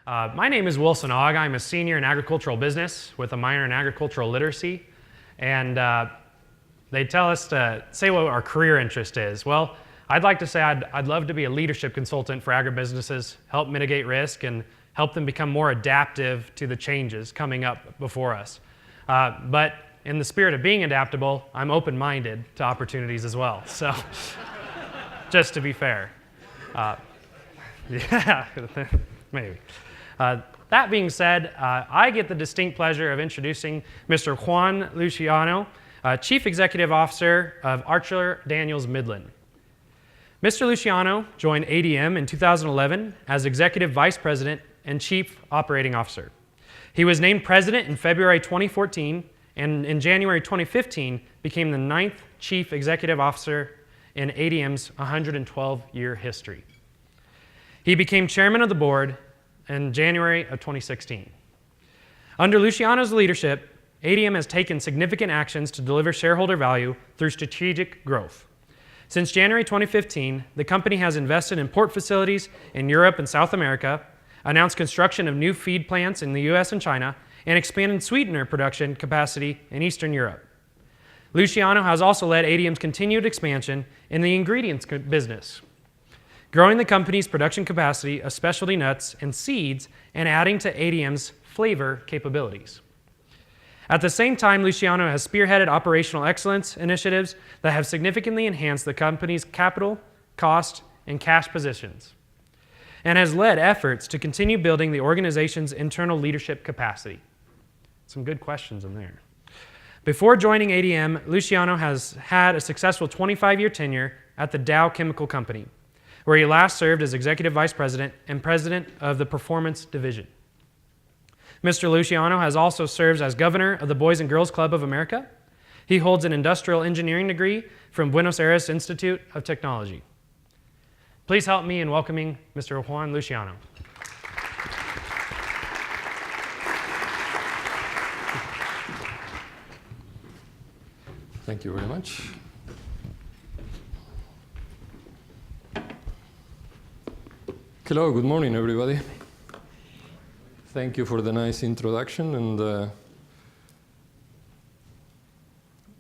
My name is Wilson Ogg. I'm a senior in agricultural business with a minor in agricultural literacy. And they tell us to say what our career interest is. Well, I'd like to say I'd love to be a leadership consultant for agribusinesses, help mitigate risk, and help them become more adaptive to the changes coming up before us. But in the spirit of being adaptable, I'm open-minded to opportunities as well. So, just to be fair. Yeah, maybe. That being said, I get the distinct pleasure of introducing Mr. Juan Luciano, Chief Executive Officer of Archer-Daniels-Midland. Mr. Luciano joined ADM in 2011 as Executive Vice President and Chief Operating Officer. He was named President in February 2014, and in January 2015 became the 9th Chief Executive Officer in ADM's 112-year history. He became Chairman of the Board in January of 2016. Under Luciano's leadership, ADM has taken significant actions to deliver shareholder value through strategic growth. Since January 2015, the company has invested in port facilities in Europe and South America, announced construction of new feed plants in the US and China, and expanded sweetener production capacity in Eastern Europe. Luciano has also led ADM's continued expansion in the ingredients business, growing the company's production capacity of specialty nuts and seeds and adding to ADM's flavor capabilities. At the same time, Luciano has spearheaded operational excellence initiatives that have significantly enhanced the company's capital, cost, and cash positions, and has led efforts to continue building the organization's internal leadership capacity. Some good questions in there. Before joining ADM, Luciano has had a successful 25-year tenure at the Dow Chemical Company, where he last served as Executive Vice President and President of the Performance Division. Mr. Luciano has also served as Governor of the Boys and Girls Club of America. He holds an industrial engineering degree from Buenos Aires Institute of Technology. Please help me in welcoming Mr. Juan Luciano. Thank you very much. Hello, good morning, everybody. Thank you for the nice introduction, and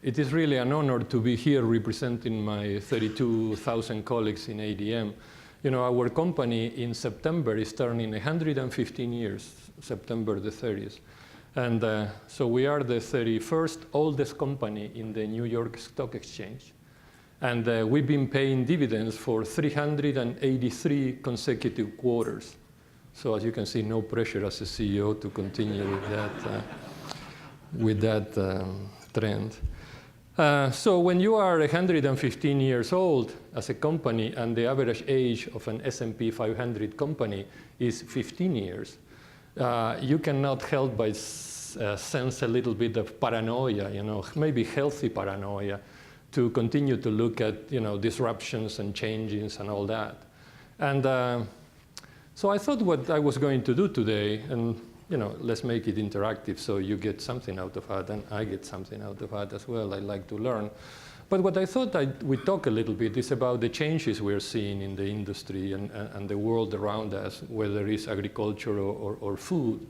it is really an honor to be here representing my 32,000 colleagues in ADM. You know, our company in September is turning 115 years, September the 30th. And so we are the 31st oldest company in the New York Stock Exchange. And we've been paying dividends for 383 consecutive quarters. So as you can see, no pressure as a CEO to continue with that trend. So when you are 115 years old as a company and the average age of an S&P 500 company is 15 years, you cannot help but sense a little bit of paranoia, you know, maybe healthy paranoia, to continue to look at, you know, disruptions and changes and all that. And so I thought what I was going to do today, and you know, let's make it interactive so you get something out of it and I get something out of it as well. I like to learn. But what I thought we'd talk a little bit is about the changes we're seeing in the industry and the world around us, whether it's agriculture or food.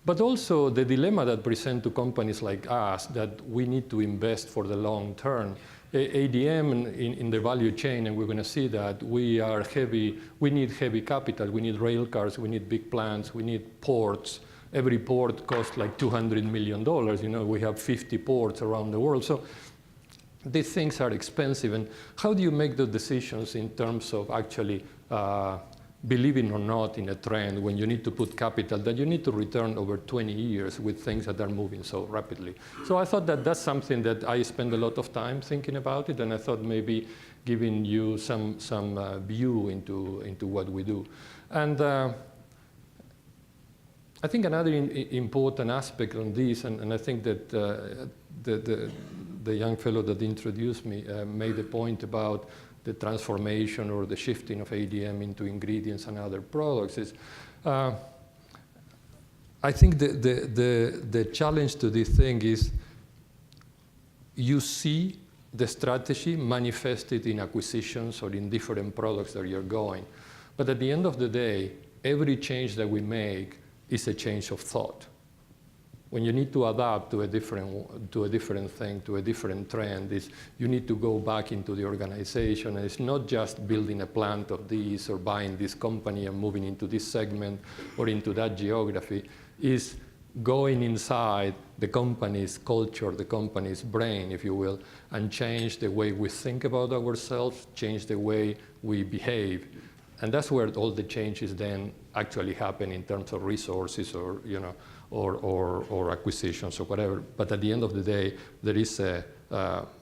But also the dilemma that presents to companies like us that we need to invest for the long term. ADM in the value chain, and we're going to see that we need heavy capital. We need rail cars, we need big plants, we need ports. Every port costs like $200 million. You know, we have 50 ports around the world. So these things are expensive. And how do you make the decisions in terms of actually believing or not in a trend when you need to put capital that you need to return over 20 years with things that are moving so rapidly? So I thought that that's something that I spend a lot of time thinking about it, and I thought maybe giving you some view into what we do. And I think another important aspect on this, and I think that the young fellow that introduced me made a point about the transformation or the shifting of ADM into ingredients and other products is, I think the challenge to this thing is you see the strategy manifested in acquisitions or in different products that you're going. But at the end of the day, every change that we make is a change of thought. When you need to adapt to a different thing, to a different trend, you need to go back into the organization. And it's not just building a plant of this or buying this company and moving into this segment or into that geography. It's going inside the company's culture, the company's brain, if you will, and change the way we think about ourselves, change the way we behave. And that's where all the changes then actually happen in terms of resources or, or acquisitions or whatever. But at the end of the day, there is a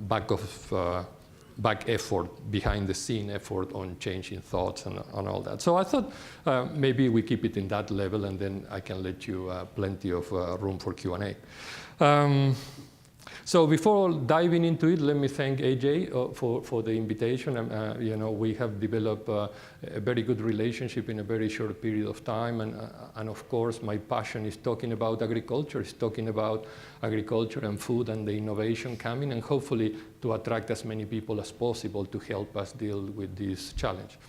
back effort, behind the scene effort on changing thoughts and all that. So I thought maybe we keep it in that level, and then I can let you plenty of room for Q&A. So before diving into it, let me thank AJ for the invitation. We have developed a very good relationship in a very short period of time. And of course, my passion is talking about agriculture, is talking about agriculture and food and the innovation coming, and hopefully to attract as many people as possible to help us deal with this challenge.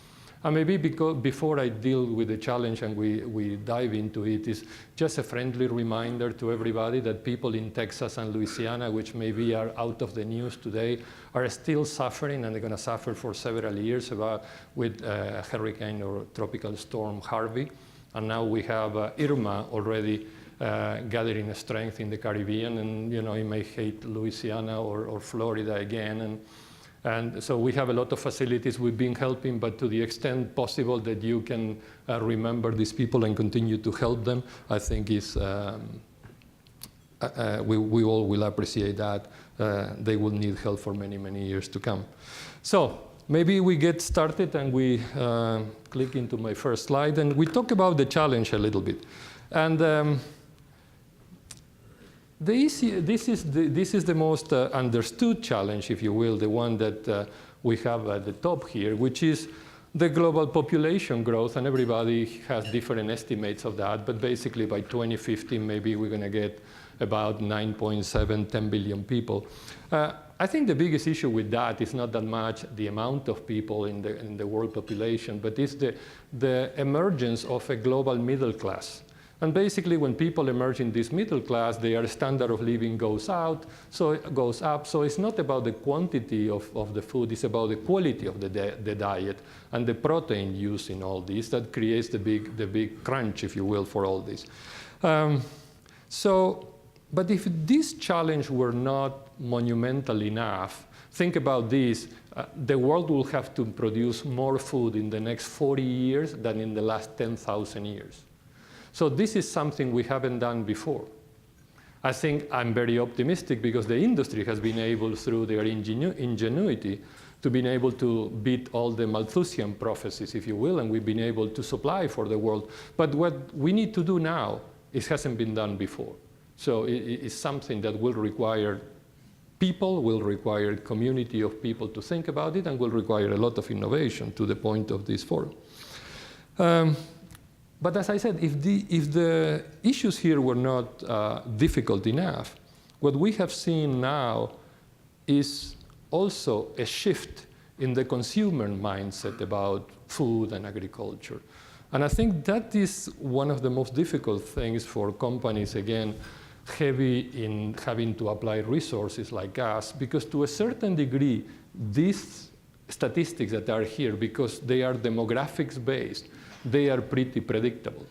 And maybe before I deal with the challenge and we dive into it, is just a friendly reminder to everybody that people in Texas and Louisiana, which maybe are out of the news today, are still suffering, and they're going to suffer for several years with hurricane or tropical storm Harvey. And now we have Irma already gathering strength in the Caribbean, and it may hit Louisiana or Florida again. And so we have a lot of facilities we've been helping, but to the extent possible that you can remember these people and continue to help them, I think we all will appreciate that. They will need help for many, many years to come. So maybe we get started and we click into my first slide, and we talk about the challenge a little bit. And this is the most understood challenge, if you will, the one that we have at the top here, which is the global population growth. And everybody has different estimates of that, but basically by 2050, maybe we're going to get about 9.7, 10 billion people. I think the biggest issue with that is not that much the amount of people in the world population, but it's the emergence of a global middle class. And basically, when people emerge in this middle class, their standard of living goes up. So it's not about the quantity of the food, it's about the quality of the diet and the protein used in all this that creates the big crunch, if you will, for all this. But if this challenge were not monumental enough, think about this, the world will have to produce more food in the next 40 years than in the last 10,000 years. So this is something we haven't done before. I think I'm very optimistic because the industry has been able, through their ingenuity, to be able to beat all the Malthusian prophecies, if you will, and we've been able to supply for the world. But what we need to do now, it hasn't been done before. So it's something that will require people, will require a community of people to think about it, and will require a lot of innovation, to the point of this forum. But as I said, if the issues here were not difficult enough, what we have seen now is also a shift in the consumer mindset about food and agriculture. And I think that is one of the most difficult things for companies, again, heavy in having to apply resources like us, because to a certain degree, these statistics that are here, because they are demographics based, they are pretty predictable.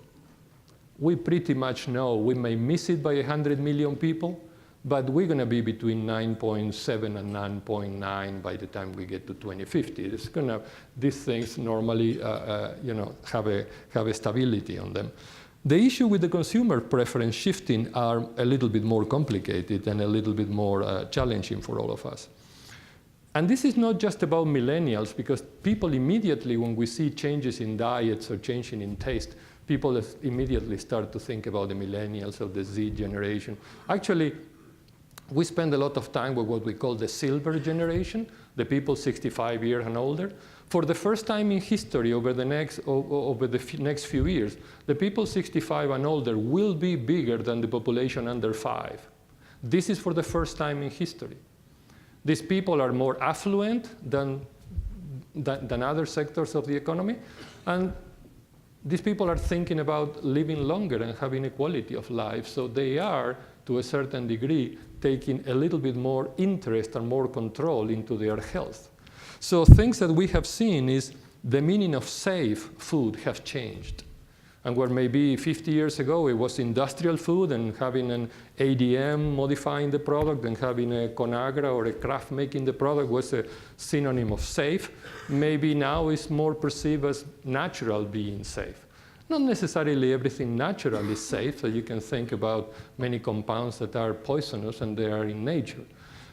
We pretty much know we may miss it by 100 million people, but we're going to be between 9.7 and 9.9 by the time we get to 2050. It's going to, these things normally have a stability on them. The issue with the consumer preference shifting are a little bit more complicated and a little bit more challenging for all of us. And this is not just about millennials, because people immediately, when we see changes in diets or changing in taste, people immediately start to think about the millennials or the Z generation. Actually, we spend a lot of time with what we call the silver generation, the people 65 years and older. For the first time in history, over the next few years, the people 65 and older will be bigger than the population under 5. This is for the first time in history. These people are more affluent than other sectors of the economy. And these people are thinking about living longer and having a quality of life. So they are, to a certain degree, taking a little bit more interest and more control into their health. So things that we have seen is the meaning of safe food has changed. And where maybe 50 years ago it was industrial food and having an ADM modifying the product and having a Conagra or a Kraft making the product was a synonym of safe, maybe now it's more perceived as natural being safe. Not necessarily everything natural is safe, so you can think about many compounds that are poisonous and they are in nature.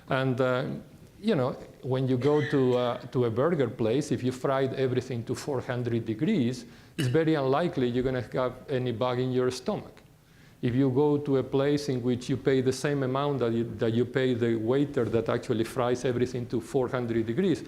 And you know, when you go to a burger place, if you fried everything to 400 degrees, it's very unlikely you're going to have any bug in your stomach. If you go to a place in which you pay the same amount that you pay the waiter that actually fries everything to 400 degrees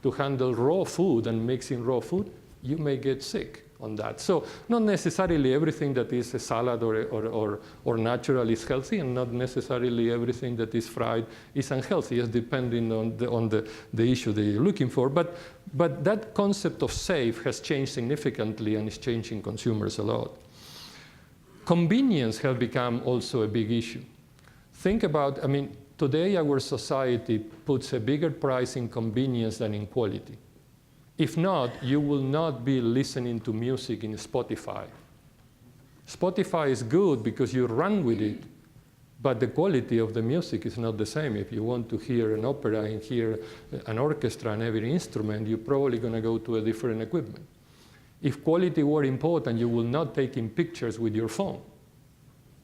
to handle raw food and mixing raw food, you may get sick on that. So not necessarily everything that is a salad or natural is healthy, and not necessarily everything that is fried is unhealthy. It's depending on the issue that you're looking for. But that concept of safe has changed significantly and is changing consumers a lot. Convenience has become also a big issue. Think about, I mean, today our society puts a bigger price in convenience than in quality. If not, you will not be listening to music in Spotify. Spotify is good because you run with it, but the quality of the music is not the same. If you want to hear an opera and hear an orchestra and every instrument, you're probably going to go to a different equipment. If quality were important, you will not take in pictures with your phone.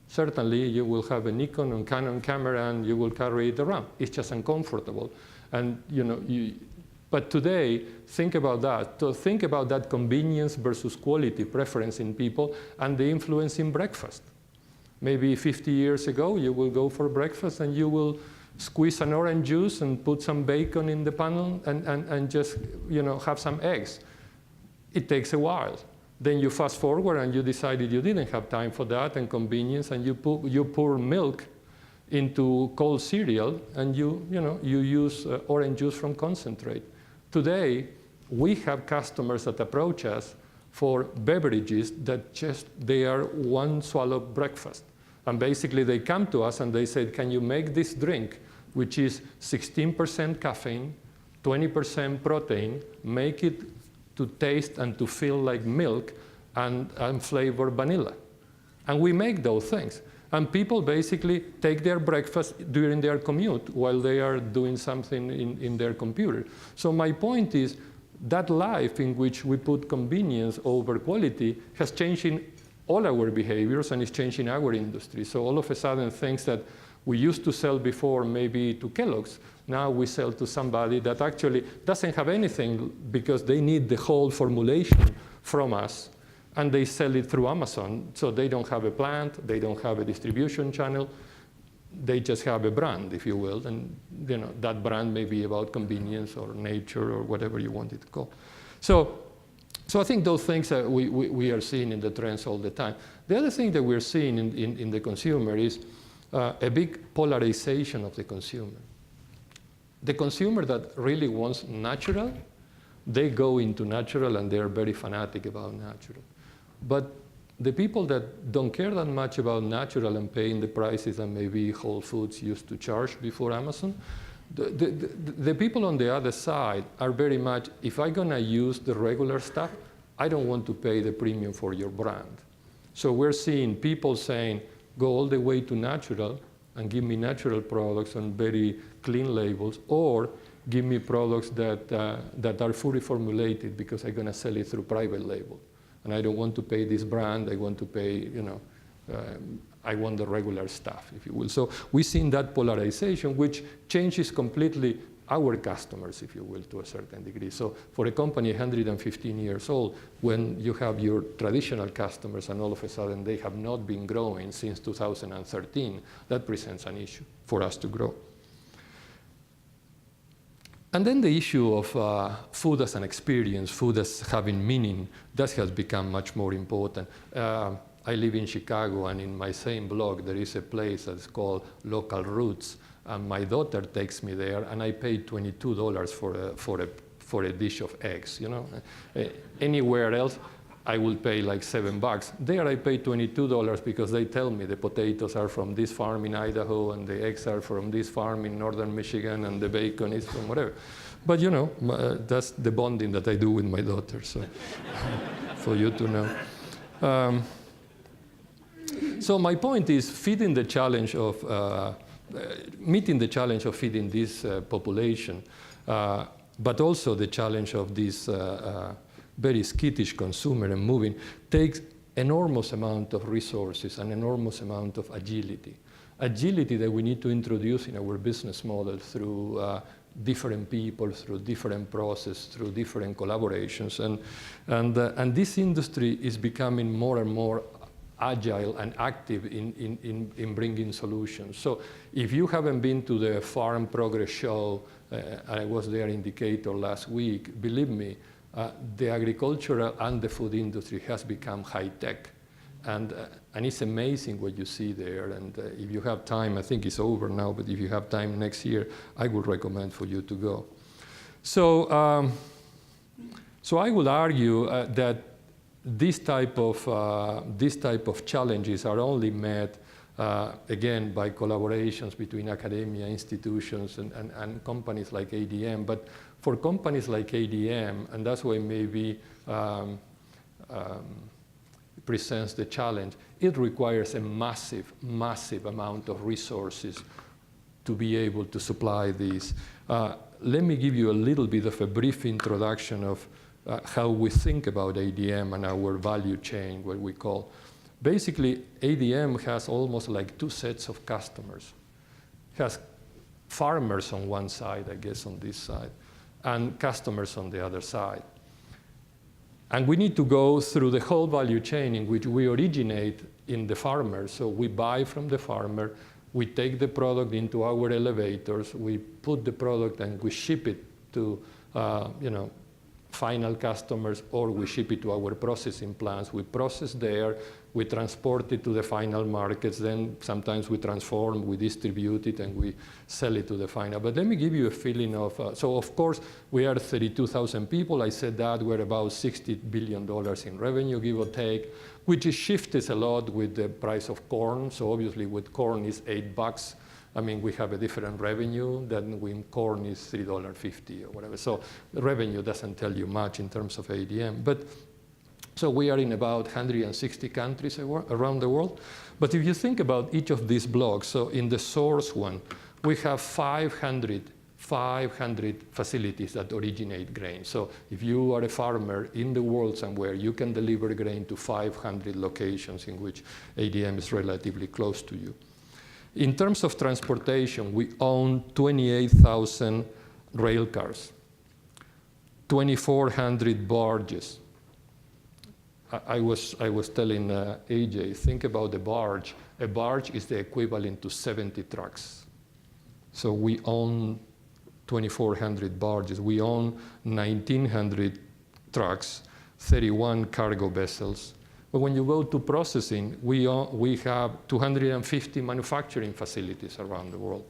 Certainly, you will have a Nikon and Canon camera and you will carry it around. It's just uncomfortable. And you know, but today, think about that. So think about that convenience versus quality preference in people and the influence in breakfast. Maybe 50 years ago, you will go for breakfast and you will squeeze an orange juice and put some bacon in the pan and just have some eggs. It takes a while. Then you fast forward and you decided you didn't have time for that and convenience, and you pour milk into cold cereal and you use orange juice from concentrate. Today, we have customers that approach us for beverages that they are one swallow breakfast. And basically they come to us and they said, can you make this drink, which is 16% caffeine, 20% protein, make it to taste and to feel like milk and flavor vanilla. And we make those things. And people basically take their breakfast during their commute while they are doing something in their computer. So my point is that life in which we put convenience over quality has changed in all our behaviors and is changing our industry. So all of a sudden, things that we used to sell before maybe to Kellogg's, now we sell to somebody that actually doesn't have anything because they need the whole formulation from us, and they sell it through Amazon. So they don't have a plant, they don't have a distribution channel, they just have a brand, if you will, and that brand may be about convenience or nature or whatever you want it to call. So I think those things that we are seeing in the trends all the time. The other thing that we're seeing in the consumer is a big polarization of the consumer. The consumer that really wants natural, they go into natural and they're very fanatic about natural. But the people that don't care that much about natural and paying the prices that maybe Whole Foods used to charge before Amazon, the people on the other side are very much, if I'm going to use the regular stuff, I don't want to pay the premium for your brand. So we're seeing people saying, go all the way to natural and give me natural products and very clean labels, or give me products that are fully formulated because I'm going to sell it through private label. And I don't want to pay this brand, I want to pay, I want the regular stuff, if you will. So we've seen that polarization, which changes completely our customers, if you will, to a certain degree. So for a company 115 years old, when you have your traditional customers and all of a sudden they have not been growing since 2013, that presents an issue for us to grow. And then the issue of food as an experience, food as having meaning, that has become much more important. I live in Chicago, and in my same blog, there is a place that's called Local Roots. And my daughter takes me there, and I paid $22 for a dish of eggs. Anywhere else, I will pay like $7. There I pay $22 because they tell me the potatoes are from this farm in Idaho and the eggs are from this farm in northern Michigan and the bacon is from whatever. But you know, that's the bonding that I do with my daughter, so for you to know. So my point is feeding the challenge of, meeting the challenge of feeding this population, but also the challenge of this very skittish consumer and moving takes enormous amount of resources and enormous amount of agility. Agility that we need to introduce in our business model through different people, through different process, through different collaborations. And this industry is becoming more and more agile and active in bringing solutions. So if you haven't been to the Farm Progress Show, I was there in Decatur last week, believe me, the agricultural and the food industry has become high-tech. And it's amazing what you see there. And if you have time, I think it's over now, but if you have time next year, I would recommend for you to go. So, so I would argue that this type of challenges are only met, again, by collaborations between academia, institutions, and companies like ADM. But for companies like ADM, and that's why maybe presents the challenge, it requires a massive, massive amount of resources to be able to supply these. Let me give you a little bit of a brief introduction of how we think about ADM and our value chain, what we call. Basically, ADM has almost like two sets of customers. It has farmers on one side, I guess, on this side, and customers on the other side. And we need to go through the whole value chain in which we originate in the farmer. So we buy from the farmer, we take the product into our elevators, we put the product and we ship it to final customers, or we ship it to our processing plants. We process there, we transport it to the final markets, then sometimes we transform, we distribute it, and we sell it to the final. But let me give you a feeling of, so of course, we are 32,000 people. I said that we're about $60 billion in revenue, give or take, which is shifted a lot with the price of corn. So obviously with corn is $8. I mean, we have a different revenue than when corn is $3.50 or whatever. So the revenue doesn't tell you much in terms of ADM. But so we are in about 160 countries around the world. But if you think about each of these blocks, so in the source one, we have 500 facilities that originate grain. So if you are a farmer in the world somewhere, you can deliver grain to 500 locations in which ADM is relatively close to you. In terms of transportation, we own 28,000 rail cars, 2,400 barges. I was telling AJ, think about the barge. A barge is the equivalent to 70 trucks. So we own 2,400 barges. We own 1,900 trucks, 31 cargo vessels. But when you go to processing, we have 250 manufacturing facilities around the world.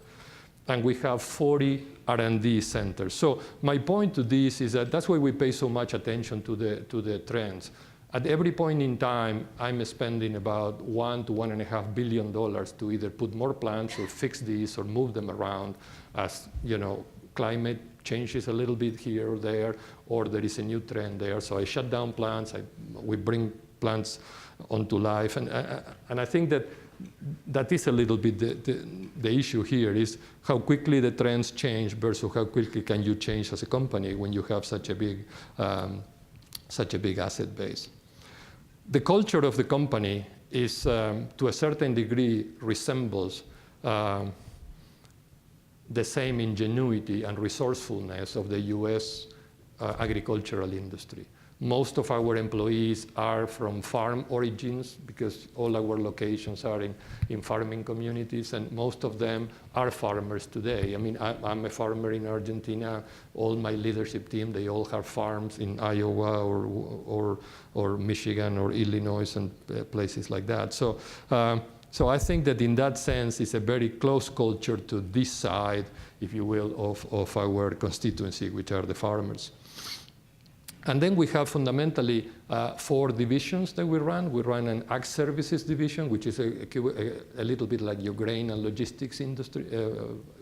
And we have 40 R&D centers. So my point to this is that that's why we pay so much attention to the trends. At every point in time, I'm spending about $1 to $1.5 billion to either put more plants or fix these or move them around as climate changes a little bit here or there, or there is a new trend there. So I shut down plants, we bring plants onto life. And I think that is a little bit the issue here, is how quickly the trends change versus how quickly can you change as a company when you have such a big asset base. The culture of the company is, to a certain degree, resembles the same ingenuity and resourcefulness of the US agricultural industry. Most of our employees are from farm origins because all our locations are in farming communities, and most of them are farmers today. I mean, I'm a farmer in Argentina. All my leadership team, they all have farms in Iowa or Michigan or Illinois and places like that. So I think that in that sense, it's a very close culture to this side, if you will, of our constituency, which are the farmers. And then we have fundamentally 4 divisions that we run. We run an Ag Services division, which is a little bit like your grain and logistics industry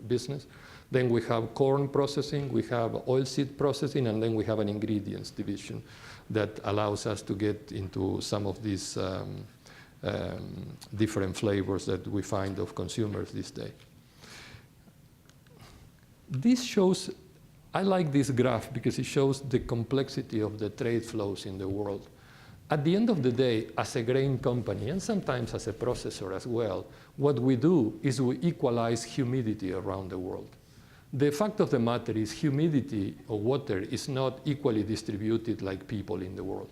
business. Then we have corn processing, we have oilseed processing, and then we have an ingredients division that allows us to get into some of these different flavors that we find of consumers these days. This shows, I like this graph because it shows the complexity of the trade flows in the world. At the end of the day, as a grain company, and sometimes as a processor as well, what we do is we equalize humidity around the world. The fact of the matter is humidity of water is not equally distributed like people in the world.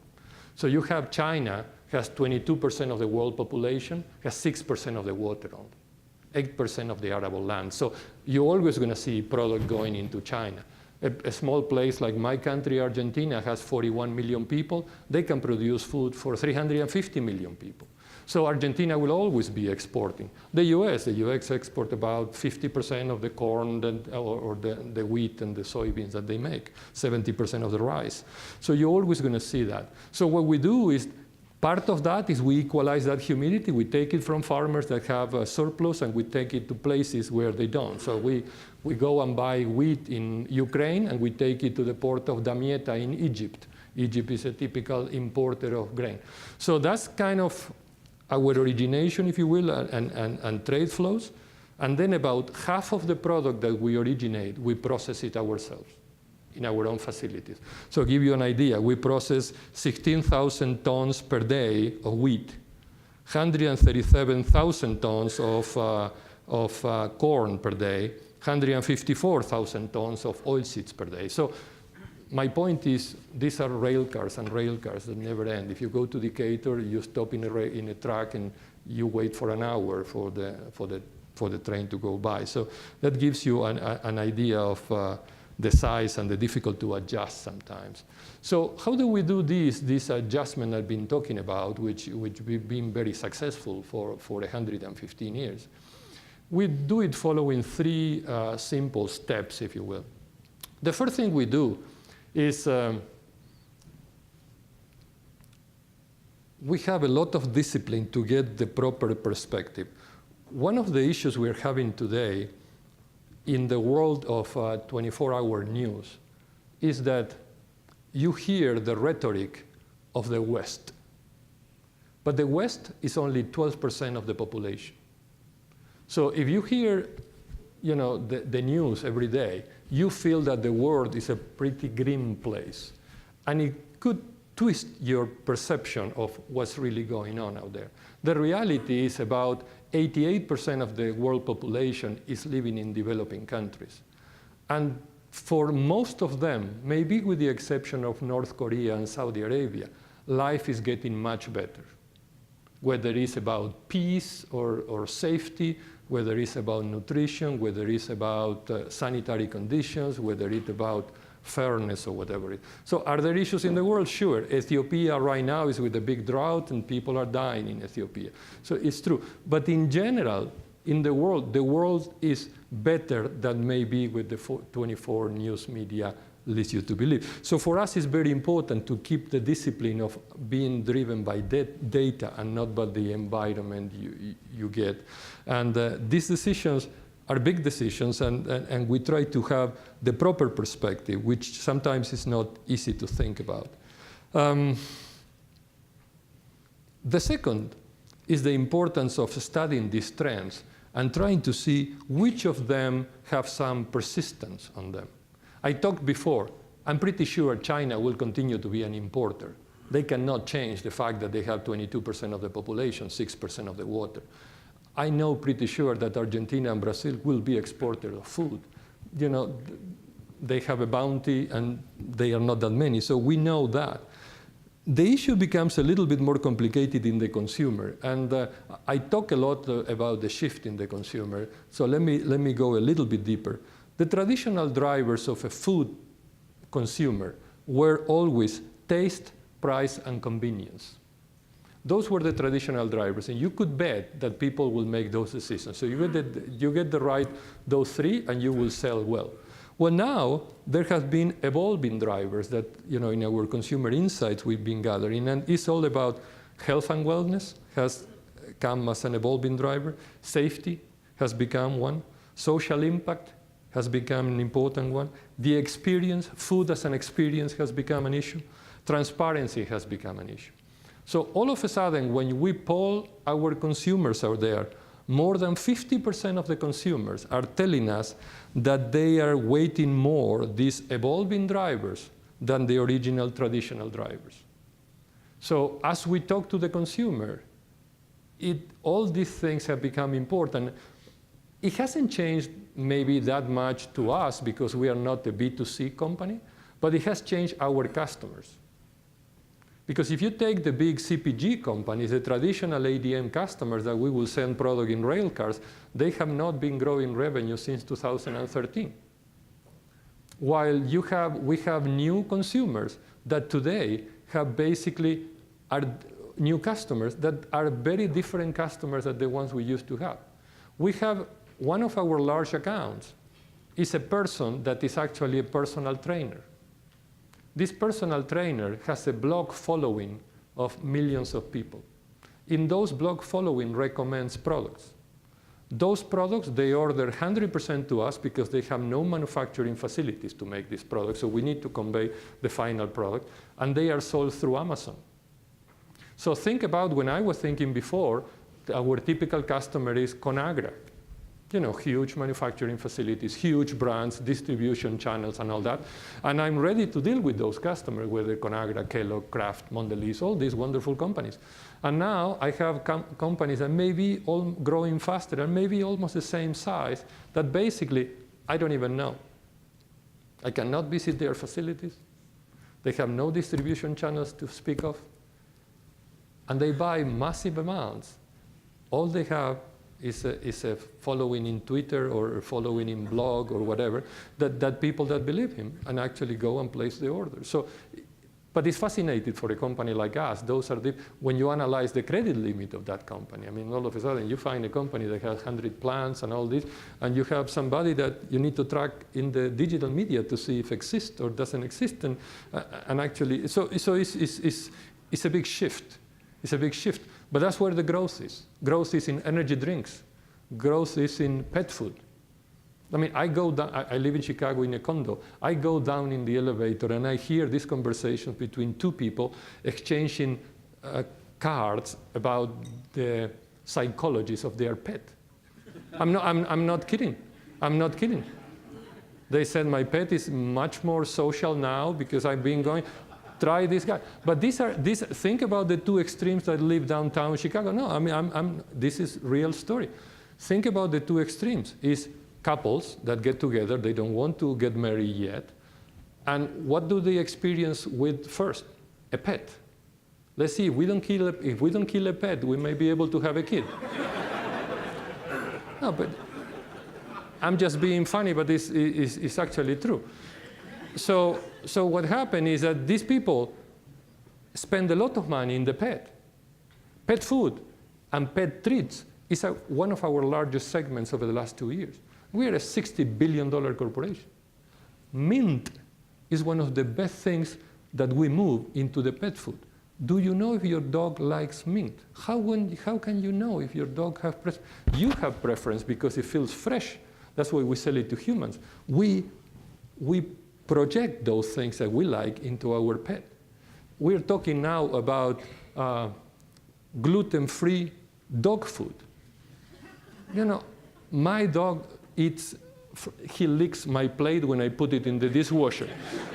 So you have China has 22% of the world population, has 6% of the water on, 8% of the arable land. So you're always going to see product going into China. A small place like my country, Argentina, has 41 million people. They can produce food for 350 million people. So Argentina will always be exporting. The US export about 50% of the corn or the wheat and the soybeans that they make, 70% of the rice. So you're always going to see that. So what we do is, part of that is we equalize that humidity. We take it from farmers that have a surplus and we take it to places where they don't. So we go and buy wheat in Ukraine and we take it to the port of Damietta in Egypt. Egypt is a typical importer of grain. So that's kind of our origination, if you will, and trade flows. And then about half of the product that we originate, we process it ourselves in our own facilities. So to give you an idea, we process 16,000 tons per day of wheat, 137,000 tons of corn per day, 154,000 tons of oilseeds per day. So my point is, these are rail cars and rail cars that never end. If you go to Decatur, you stop in a truck and you wait for an hour for the train to go by. So that gives you an idea of the size and the difficult to adjust sometimes. So how do we do this adjustment I've been talking about, which we've been very successful for 115 years? We do it following 3 simple steps, if you will. The first thing we do is we have a lot of discipline to get the proper perspective. One of the issues we're having today in the world of 24-hour news is that you hear the rhetoric of the West. But the West is only 12% of the population. So if you hear the news every day, you feel that the world is a pretty grim place. And it could twist your perception of what's really going on out there. The reality is about 88% of the world population is living in developing countries. And for most of them, maybe with the exception of North Korea and Saudi Arabia, life is getting much better. Whether it's about peace or safety, whether it's about nutrition, whether it's about sanitary conditions, whether it's about fairness or whatever. So are there issues in the world? Sure. Ethiopia right now is with a big drought and people are dying in Ethiopia. So it's true. But in general, in the world is better than maybe with the 24 news media leads you to believe. So for us, it's very important to keep the discipline of being driven by data and not by the environment you get. And these decisions are big decisions, and we try to have the proper perspective, which sometimes is not easy to think about. The second is the importance of studying these trends and trying to see which of them have some persistence on them. I talked before, I'm pretty sure China will continue to be an importer. They cannot change the fact that they have 22% of the population, 6% of the water. I know pretty sure that Argentina and Brazil will be exporters of food. They have a bounty and they are not that many, so we know that. The issue becomes a little bit more complicated in the consumer, and I talk a lot about the shift in the consumer, so let me go a little bit deeper. The traditional drivers of a food consumer were always taste, price, and convenience. Those were the traditional drivers, and you could bet that people will make those decisions. So you get the right, those 3, and you will sell well. Well, now there have been evolving drivers that, in our consumer insights we've been gathering, and it's all about health and wellness has come as an evolving driver. Safety has become one. Social impact has become an important one. The experience, food as an experience, has become an issue. Transparency has become an issue. So all of a sudden, when we poll our consumers out there, more than 50% of the consumers are telling us that they are weighting more these evolving drivers than the original traditional drivers. So as we talk to the consumer, all these things have become important. It hasn't changed maybe that much to us because we are not a B2C company, but it has changed our customers. Because if you take the big CPG companies, the traditional ADM customers that we will send product in rail cars, they have not been growing revenue since 2013. While we have new consumers that today have basically are new customers that are very different customers than the ones we used to have. We have one of our large accounts is a person that is actually a personal trainer. This personal trainer has a blog following of millions of people. In those blog following recommends products. Those products, they order 100% to us because they have no manufacturing facilities to make these products, so we need to convey the final product, and they are sold through Amazon. So think about when I was thinking before, our typical customer is Conagra. Huge manufacturing facilities, huge brands, distribution channels, and all that. And I'm ready to deal with those customers, whether Conagra, Kellogg, Kraft, Mondelez, all these wonderful companies. And now I have companies that may be all growing faster and maybe almost the same size that basically I don't even know. I cannot visit their facilities. They have no distribution channels to speak of. And they buy massive amounts. All they have is a following in Twitter or a following in blog or whatever, that people that believe him and actually go and place the order. So, but it's fascinating for a company like us. Those are when you analyze the credit limit of that company. I mean, all of a sudden you find a company that has 100 plants and all this, and you have somebody that you need to track in the digital media to see if it exists or doesn't exist. And actually, so it's a big shift. It's a big shift. But that's where the growth is. Growth is in energy drinks. Growth is in pet food. I mean, I live in Chicago in a condo. I go down in the elevator and I hear these conversations between two people exchanging cards about the psychologies of their pet. I'm not kidding. I'm not kidding. They said, my pet is much more social now because I've been going. Try this guy. But think about the two extremes that live downtown Chicago. No, I mean, this is real story. Think about the two extremes. Is couples that get together, they don't want to get married yet. And what do they experience with first? A pet. Let's see, if we don't kill a pet, we may be able to have a kid. No, but I'm just being funny, but it's actually true. So what happened is that these people spend a lot of money in the pet. Pet food and pet treats is one of our largest segments over the last 2 years. We are a $60 billion corporation. Mint is one of the best things that we move into the pet food. Do you know if your dog likes mint? How can you know if your dog has preference? You have preference because it feels fresh. That's why we sell it to humans. We project those things that we like into our pet. We're talking now about gluten-free dog food. My dog he licks my plate when I put it in the dishwasher.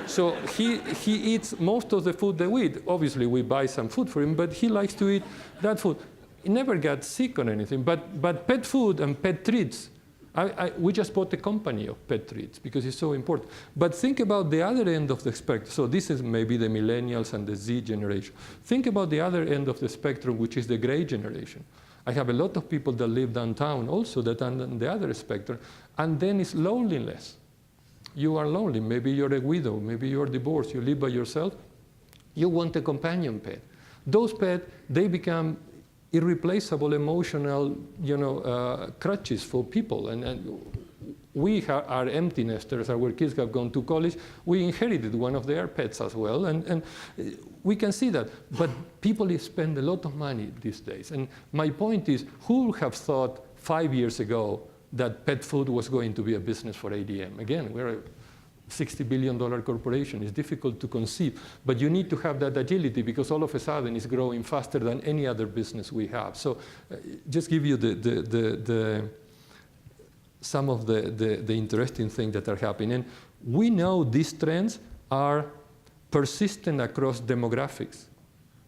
So he eats most of the food that we eat. Obviously, we buy some food for him, but he likes to eat that food. He never got sick or anything, but pet food and pet treats, we just bought a company of pet treats because it's so important. But think about the other end of the spectrum. So this is maybe the millennials and the Z generation. Think about the other end of the spectrum, which is the gray generation. I have a lot of people that live downtown also that are on the other spectrum. And then it's loneliness. You are lonely. Maybe you're a widow. Maybe you're divorced. You live by yourself. You want a companion pet. Those pets, they become irreplaceable emotional, crutches for people. And we are empty nesters. Our kids have gone to college. We inherited one of their pets as well, and we can see that. But people spend a lot of money these days. And my point is, who would have thought 5 years ago that pet food was going to be a business for ADM? Again, we're a $60 billion corporation. It's difficult to conceive, but you need to have that agility because all of a sudden it's growing faster than any other business we have. So just give you some of the interesting things that are happening. And we know these trends are persistent across demographics.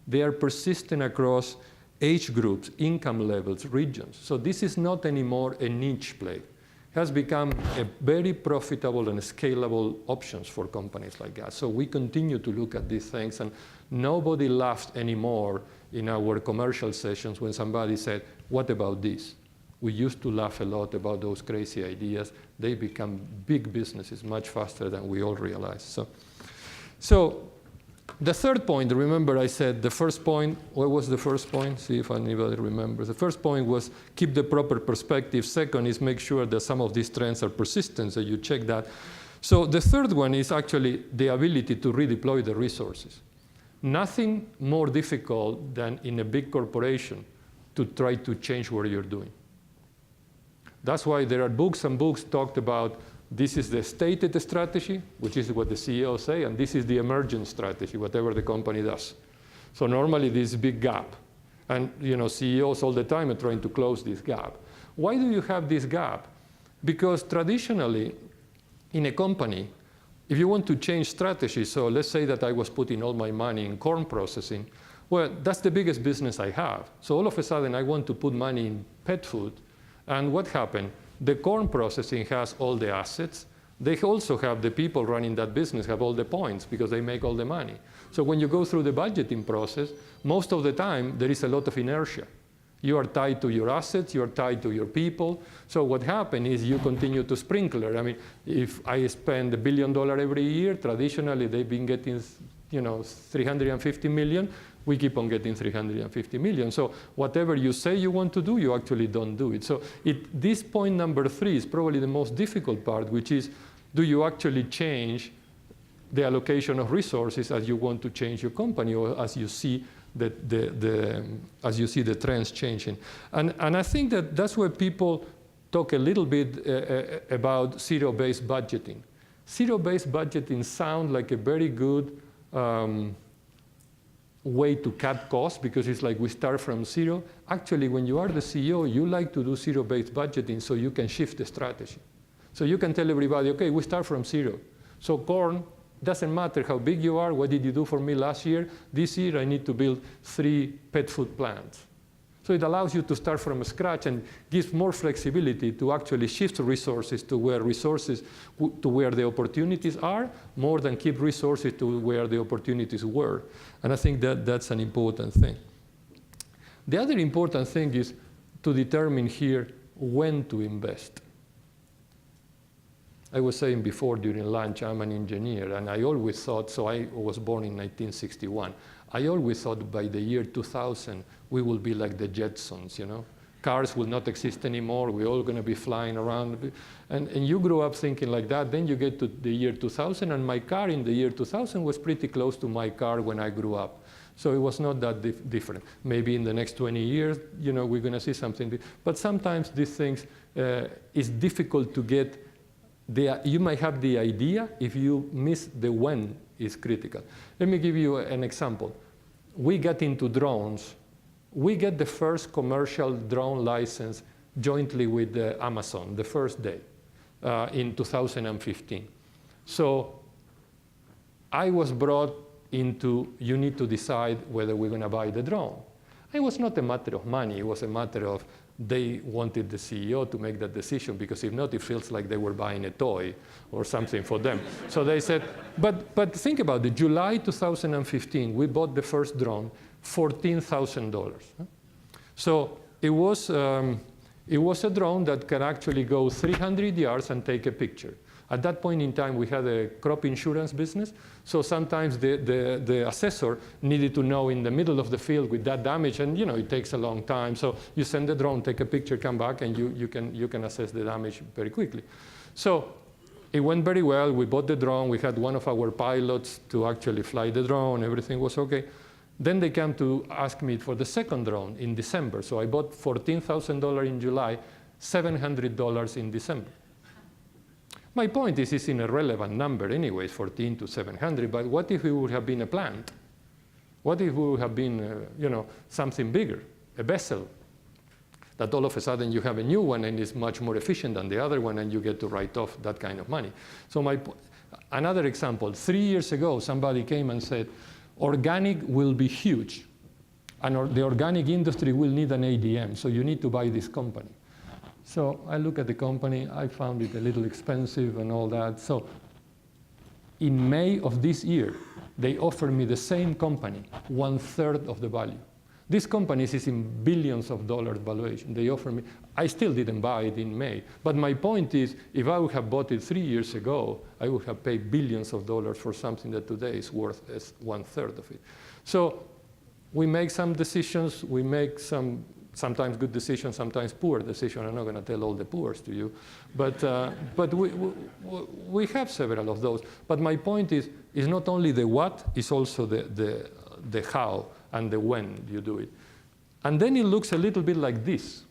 They are persistent across age groups, income levels, regions. So this is not anymore a niche play. Has become a very profitable and scalable options for companies like us. So we continue to look at these things, and nobody laughs anymore in our commercial sessions when somebody said, what about this? We used to laugh a lot about those crazy ideas. They become big businesses much faster than we all realize. So the third point, remember I said the first point, what was the first point? See if anybody remembers. The first point was keep the proper perspective. Second is make sure that some of these trends are persistent, so you check that. So the third one is actually the ability to redeploy the resources. Nothing more difficult than in a big corporation to try to change what you're doing. That's why there are books and books talked about this is the stated strategy, which is what the CEO say, and this is the emergent strategy, whatever the company does. So normally this big gap. And CEOs all the time are trying to close this gap. Why do you have this gap? Because traditionally, in a company, if you want to change strategy, so let's say that I was putting all my money in corn processing, well, that's the biggest business I have. So all of a sudden, I want to put money in pet food. And what happened? The corn processing has all the assets. They also have the people running that business have all the points because they make all the money. So when you go through the budgeting process, most of the time, there is a lot of inertia. You are tied to your assets, you are tied to your people. So what happened is you continue to sprinkler. I mean, if I spend $1 billion every year, traditionally they've been getting 350 million. We keep on getting 350 million. So whatever you say you want to do, you actually don't do it. So this point number 3 is probably the most difficult part, which is, do you actually change the allocation of resources as you want to change your company or as you see the trends changing? And I think that's where people talk a little bit about zero-based budgeting. Zero-based budgeting sounds like a very good way to cut costs because it's like we start from zero. Actually, when you are the CEO, you like to do zero-based budgeting so you can shift the strategy. So you can tell everybody, okay, we start from zero. So corn, doesn't matter how big you are, what did you do for me last year? This year I need to build 3 pet food plants. So it allows you to start from scratch and gives more flexibility to actually shift resources to where the opportunities are, more than keep resources to where the opportunities were. And I think that's an important thing. The other important thing is to determine here when to invest. I was saying before during lunch, I'm an engineer, and I always thought, so I was born in 1961. I always thought by the year 2000, we will be like the Jetsons, Cars will not exist anymore. We're all going to be flying around. And you grew up thinking like that. Then you get to the year 2000, and my car in the year 2000 was pretty close to my car when I grew up. So it was not that different. Maybe in the next 20 years, we're going to see something. But sometimes these things, it's difficult to get. You might have the idea. If you miss the when, is critical. Let me give you an example. We got into drones. We get the first commercial drone license jointly with Amazon the first day in 2015. So I was brought into, you need to decide whether we're going to buy the drone. It was not a matter of money. It was a matter of they wanted the CEO to make that decision, because if not, it feels like they were buying a toy or something for them. So they said, but think about it. July 2015, we bought the first drone, $14,000. So it was a drone that can actually go 300 yards and take a picture. At that point in time, we had a crop insurance business. So sometimes the assessor needed to know in the middle of the field with that damage, and it takes a long time. So you send the drone, take a picture, come back, and you can assess the damage very quickly. So it went very well. We bought the drone. We had one of our pilots to actually fly the drone. Everything was OK. Then they came to ask me for the second drone in December. So I bought $14,000 in July, $700 in December. My point is, it's an irrelevant number anyway, 14 to 700. But what if it would have been a plant? What if it would have been, something bigger, a vessel? That all of a sudden you have a new one and it's much more efficient than the other one, and you get to write off that kind of money. So another example, 3 years ago, somebody came and said, organic will be huge, and the organic industry will need an ADM, so you need to buy this company. So I look at the company, I found it a little expensive and all that. So in May of this year, they offered me the same company, 1/3 of the value. This company is in billions of dollars valuation. They offer me, I still didn't buy it in May. But my point is, if I would have bought it 3 years ago, I would have paid billions of dollars for something that today is worth 1/3 of it. So we make some decisions, we make sometimes good decisions, sometimes poor decisions. I'm not going to tell all the poors to you. But we have several of those. But my point is not only the what, it's also the how and the when you do it. And then it looks a little bit like this.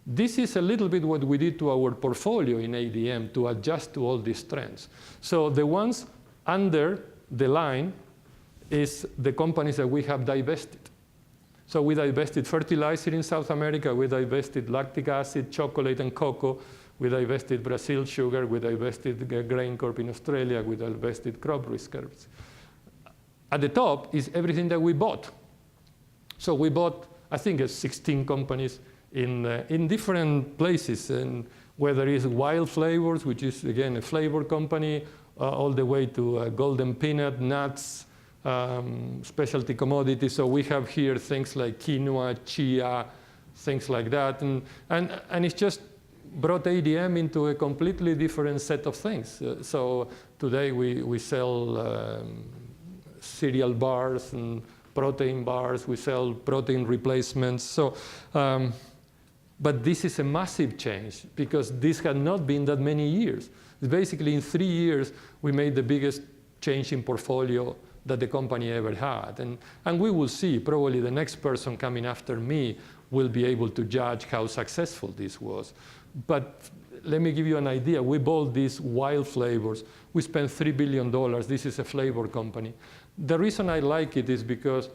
This is a little bit what we did to our portfolio in ADM to adjust to all these trends. So the ones under the line is the companies that we have divested. So we divested fertilizer in South America, we divested lactic acid, chocolate and cocoa, we divested Brazil sugar, we divested Grain Corp in Australia, we divested crop risk herbs. At the top is everything that we bought. So we bought, I think, 16 companies in different places, and whether it's Wild Flavors, which is, again, a flavor company, all the way to golden peanut, nuts, specialty commodities. So we have here things like quinoa, chia, things like that. And it's just brought ADM into a completely different set of things. So today we sell cereal bars and protein bars, we sell protein replacements. So, but this is a massive change because this had not been that many years. Basically, in 3 years, we made the biggest change in portfolio that the company ever had. And we will see, probably the next person coming after me will be able to judge how successful this was. But let me give you an idea. We bought these Wild Flavors. We spent $3 billion. This is a flavor company. The reason I like it is because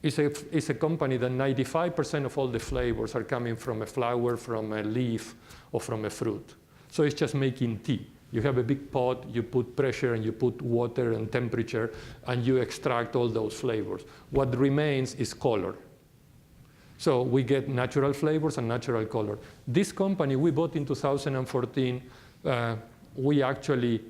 it's a company that 95% of all the flavors are coming from a flower, from a leaf, or from a fruit. So it's just making tea. You have a big pot, you put pressure, and you put water and temperature, and you extract all those flavors. What remains is color. So we get natural flavors and natural color. This company we bought in 2014, we actually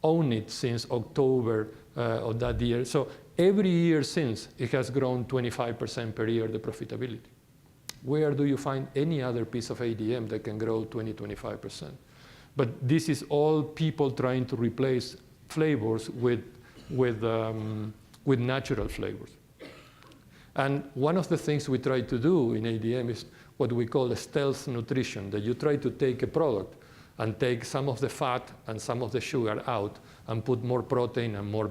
own it since October of that year. So every year since, it has grown 25% per year, the profitability. Where do you find any other piece of ADM that can grow 20, 25%? But this is all people trying to replace flavors with natural flavors. And one of the things we try to do in ADM is what we call a stealth nutrition, that you try to take a product and take some of the fat and some of the sugar out and put more protein and more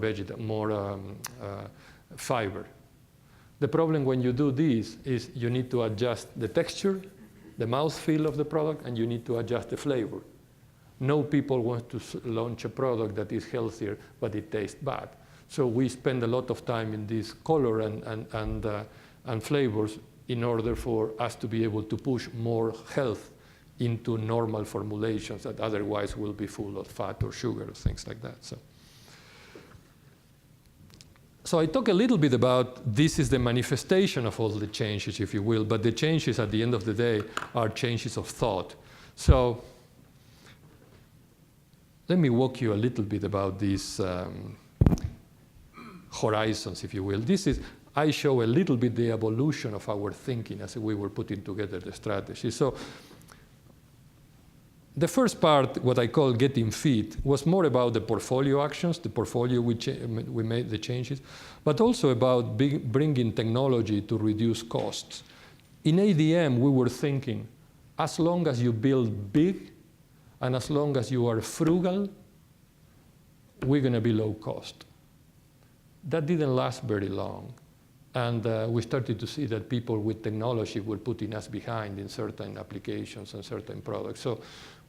fiber. The problem when you do this is you need to adjust the texture, the mouthfeel of the product, and you need to adjust the flavor. No people want to launch a product that is healthier, but it tastes bad. So we spend a lot of time in this color and flavors in order for us to be able to push more health into normal formulations that otherwise will be full of fat or sugar or things like that. So I talk a little bit about this is the manifestation of all the changes, if you will, but the changes at the end of the day are changes of thought. So let me walk you a little bit about these horizons, if you will. I show a little bit the evolution of our thinking as we were putting together the strategy. So the first part, what I call getting fit, was more about the portfolio actions, the portfolio we made the changes, but also about bringing technology to reduce costs. In ADM, we were thinking, as long as you build big, And as long as you are frugal, we're going to be low cost. That didn't last very long. And we started to see that people with technology were putting us behind in certain applications and certain products. So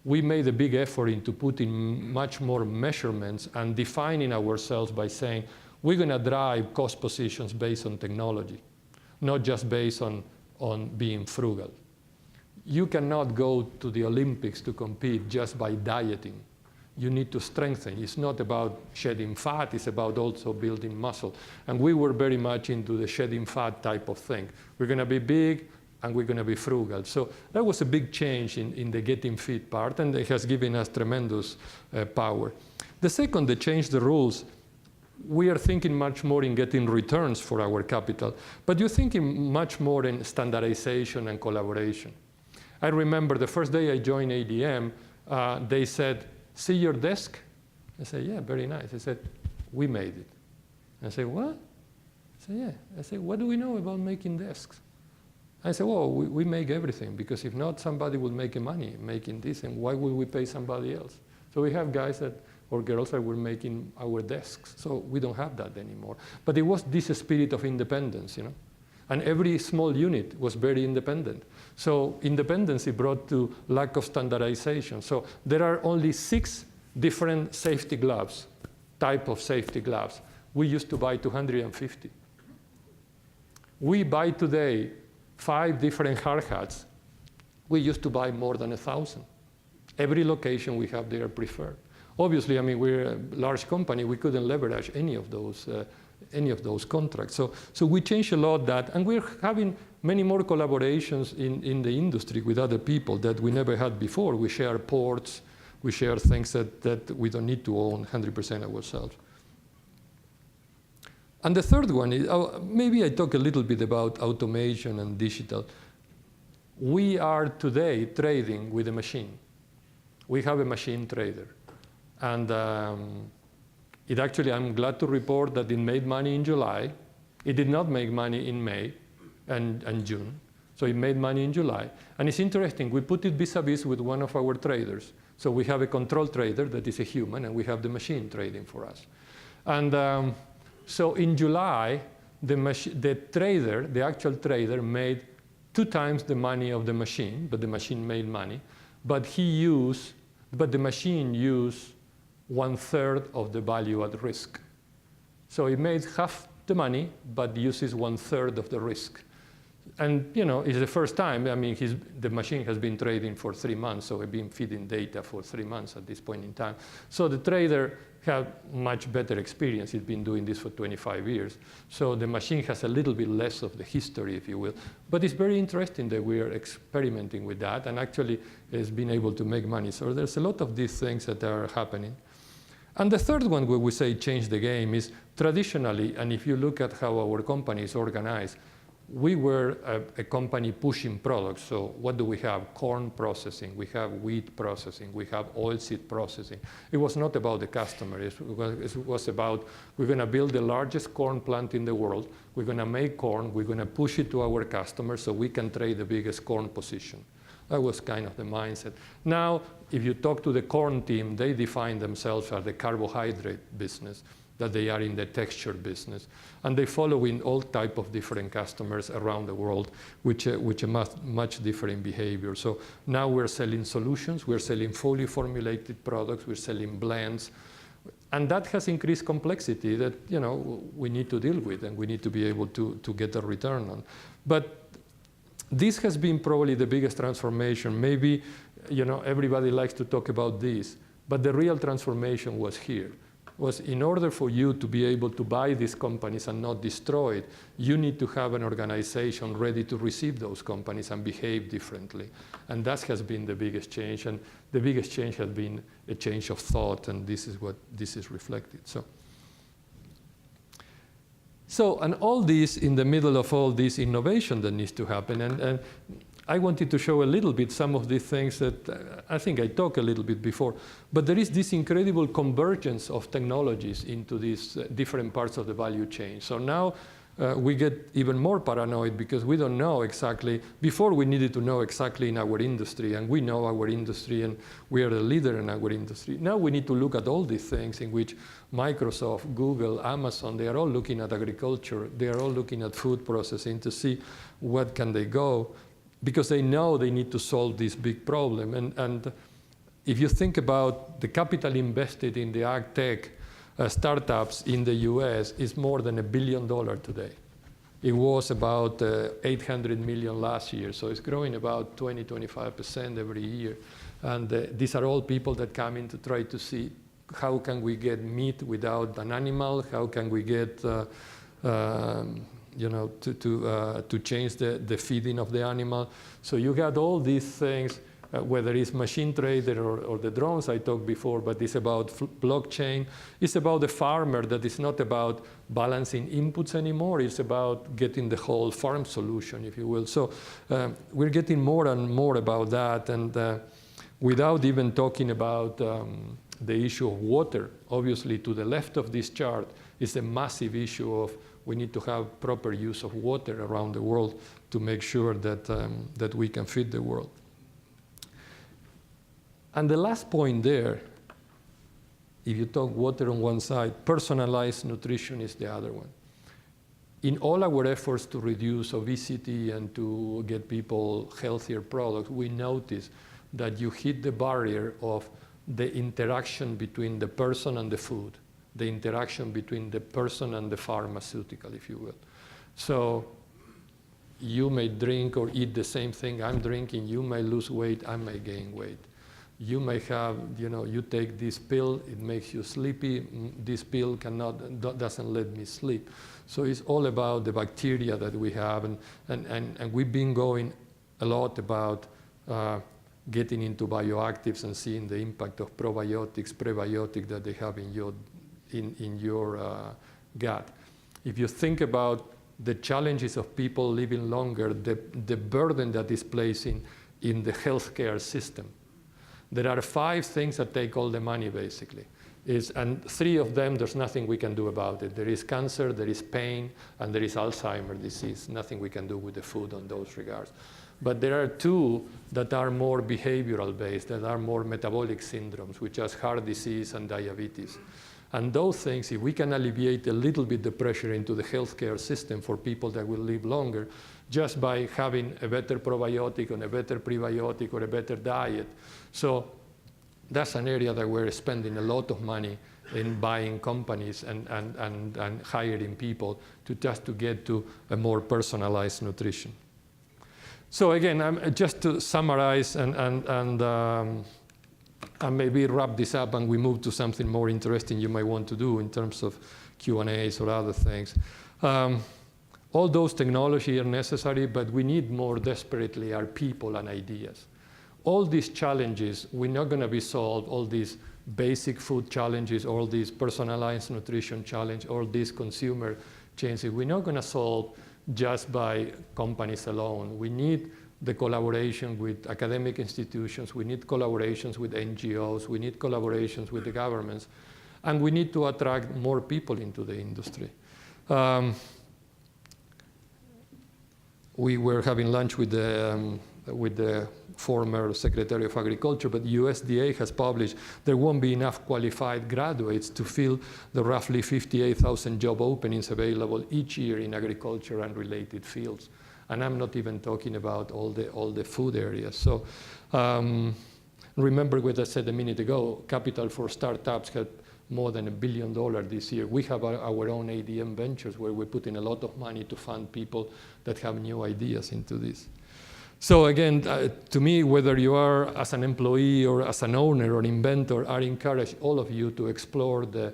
we made a big effort into putting much more measurements and defining ourselves by saying, we're going to drive cost positions based on technology, not just based on being frugal. You cannot go to the Olympics to compete just by dieting. You need to strengthen. It's not about shedding fat, it's about also building muscle. And we were very much into the shedding fat type of thing. We're going to be big and we're going to be frugal. So that was a big change in the getting fit part, and it has given us tremendous power. The second, they changed the rules. We are thinking much more in getting returns for our capital, but you're thinking much more in standardization and collaboration. I remember the first day I joined ADM, they said, see your desk? I said, yeah, very nice. They said, we made it. I said, what? I said, yeah. I said, what do we know about making desks? I said, well, we make everything, because if not, somebody will make money making this, and why would we pay somebody else? So we have guys or girls that were making our desks. So we don't have that anymore. But it was this spirit of independence, you know. And every small unit was very independent. So independency brought to lack of standardization. So there are only 6 different safety gloves, type of safety gloves. We used to buy 250. We buy today 5 different hard hats. We used to buy more than 1,000. Every location we have there preferred. Obviously, I mean, we're a large company. We couldn't leverage any of those contracts. So we changed a lot that, and we're having many more collaborations in the industry with other people that we never had before. We share ports, we share things that we don't need to own 100% ourselves. And the third one is, maybe I talk a little bit about automation and digital. We are today trading with a machine. We have a machine trader. And it actually, I'm glad to report that it made money in July. It did not make money in May and June. So it made money in July. And it's interesting, we put it vis-a-vis with one of our traders. So we have a control trader that is a human, and we have the machine trading for us. And so in July, the trader, the actual trader, made 2 times the money of the machine, but the machine made money. But the machine used 1/3 of the value at risk. So it made half the money, but uses 1/3 of the risk. And you know, it's the first time. I mean, the machine has been trading for 3 months, so we've been feeding data for 3 months at this point in time. So the trader had much better experience. He's been doing this for 25 years. So the machine has a little bit less of the history, if you will. But it's very interesting that we are experimenting with that, and actually has been able to make money. So there's a lot of these things that are happening. And the third one where we say change the game is traditionally, and if you look at how our company is organized, we were a company pushing products. So what do we have? Corn processing, we have wheat processing, we have oilseed processing. It was not about the customer. It was about, we're going to build the largest corn plant in the world. We're going to make corn. We're going to push it to our customers so we can trade the biggest corn position. That was kind of the mindset. Now, if you talk to the corn team, they define themselves as the carbohydrate business, that they are in the texture business. And they follow in all type of different customers around the world, which are much different behavior. So now we're selling solutions, we're selling fully formulated products, we're selling blends. And that has increased complexity that, you know, we need to deal with, and we need to be able to get a return on. But this has been probably the biggest transformation. Maybe, you know, everybody likes to talk about this, but the real transformation was here. Was in order for you to be able to buy these companies and not destroy it, you need to have an organization ready to receive those companies and behave differently. And that has been the biggest change. And the biggest change has been a change of thought, and this is what this is reflected. So, and all this in the middle of all this innovation that needs to happen. And I wanted to show a little bit some of these things that I think I talked a little bit before. But there is this incredible convergence of technologies into these different parts of the value chain. So now we get even more paranoid because we don't know exactly. Before we needed to know exactly in our industry, and we know our industry, and we are the leader in our industry. Now we need to look at all these things in which Microsoft, Google, Amazon, they are all looking at agriculture. They are all looking at food processing to see what can they go, because they know they need to solve this big problem. And if you think about the capital invested in the ag tech startups in the US is more than $1 billion today. It was about 800 million last year, so it's growing about 20–25% every year. And these are all people that come in to try to see how can we get meat without an animal, how can we get to change the feeding of the animal. So you got all these things. Whether it's machine trader or the drones I talked before, but it's about blockchain. It's about the farmer that is not about balancing inputs anymore. It's about getting the whole farm solution, if you will. So we're getting more and more about that, and without even talking about the issue of water. Obviously, to the left of this chart is a massive issue of we need to have proper use of water around the world to make sure that we can feed the world. And the last point there, if you talk water on one side, personalized nutrition is the other one. In all our efforts to reduce obesity and to get people healthier products, we notice that you hit the barrier of the interaction between the person and the food, the interaction between the person and the pharmaceutical, if you will. So you may drink or eat the same thing I'm drinking, you may lose weight, I may gain weight. You may have, you take this pill, it makes you sleepy. This pill doesn't let me sleep. So it's all about the bacteria that we have, and we've been going a lot about getting into bioactives and seeing the impact of probiotics, prebiotics that they have in your gut. If you think about the challenges of people living longer, the burden that is placing in the healthcare system. There are 5 things that take all the money, basically. And 3 of them, there's nothing we can do about it. There is cancer, there is pain, and there is Alzheimer's disease. Nothing we can do with the food on those regards. But there are 2 that are more behavioral based, that are more metabolic syndromes, which are heart disease and diabetes. And those things, if we can alleviate a little bit the pressure into the healthcare system for people that will live longer, just by having a better probiotic and a better prebiotic or a better diet. So that's an area that we're spending a lot of money in buying companies and hiring people to get to a more personalized nutrition. So again, just to summarize and maybe wrap this up and we move to something more interesting you might want to do in terms of Q&As or other things. All those technologies are necessary, but we need more desperately our people and ideas. All these challenges, we're not going to be solved, all these basic food challenges, all these personalized nutrition challenge, all these consumer changes, we're not going to solve just by companies alone. We need the collaboration with academic institutions, we need collaborations with NGOs, we need collaborations with the governments, and we need to attract more people into the industry. We were having lunch with the former Secretary of Agriculture, but USDA has published there won't be enough qualified graduates to fill the roughly 58,000 job openings available each year in agriculture and related fields. And I'm not even talking about all the food areas. So remember what I said a minute ago, capital for startups had more than $1 billion this year. We have our own ADM ventures where we're putting a lot of money to fund people that have new ideas into this. So again, to me, whether you are as an employee or as an owner or inventor, I encourage all of you to explore the